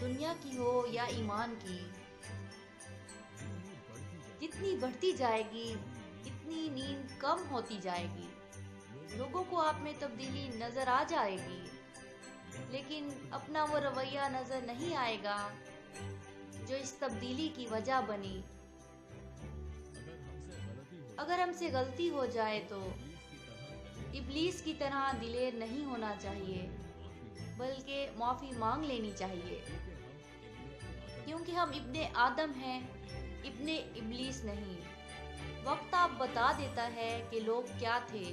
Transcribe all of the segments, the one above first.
دنیا کی ہو یا ایمان کی، جتنی بڑھتی جائے گی اتنی نیند کم ہوتی جائے گی۔ لوگوں کو آپ میں تبدیلی نظر آ جائے گی، لیکن اپنا وہ رویہ نظر نہیں آئے گا جو اس تبدیلی کی وجہ بنی۔ اگر ہم سے غلطی ہو جائے تو ابلیس کی طرح دلیر نہیں ہونا چاہیے، بلکہ معافی مانگ لینی چاہیے، کیونکہ ہم ابن آدم ہیں، ابن ابلیس نہیں۔ وقت آپ بتا دیتا ہے کہ لوگ کیا تھے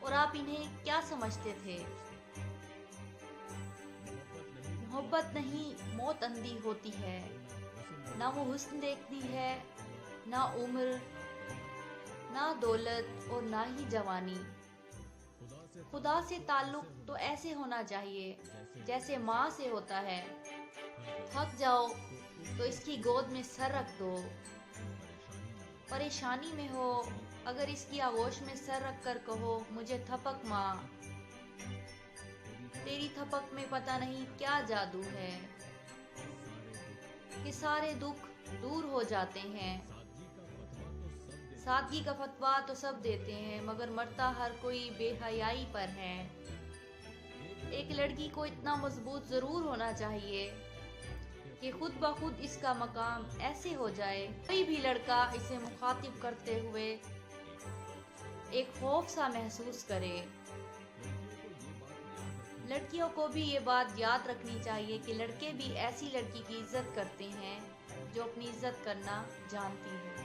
اور آپ انہیں کیا سمجھتے تھے۔ محبت نہیں، موت اندھی ہوتی ہے، نہ وہ حسن دیکھتی ہے، نہ عمر، نہ دولت اور نہ ہی جوانی۔ خدا سے تعلق تو ایسے ہونا چاہیے جیسے ماں سے ہوتا ہے۔ تھک جاؤ تو اس کی گود میں سر رکھ دو، پریشانی میں ہو اگر اس کی آغوش میں سر رکھ کر کہو مجھے تھپک ماں، تیری تھپک میں پتہ نہیں کیا جادو ہے کہ سارے دکھ دور ہو جاتے ہیں۔ سادگی کا فتویٰ تو سب دیتے ہیں، مگر مرتا ہر کوئی بے حیائی پر ہے۔ ایک لڑکی کو اتنا مضبوط ضرور ہونا چاہیے کہ خود بخود اس کا مقام ایسے ہو جائے کوئی بھی لڑکا اسے مخاطب کرتے ہوئے ایک خوف سا محسوس کرے۔ لڑکیوں کو بھی یہ بات یاد رکھنی چاہیے کہ لڑکے بھی ایسی لڑکی کی عزت کرتے ہیں جو اپنی عزت کرنا جانتی ہے۔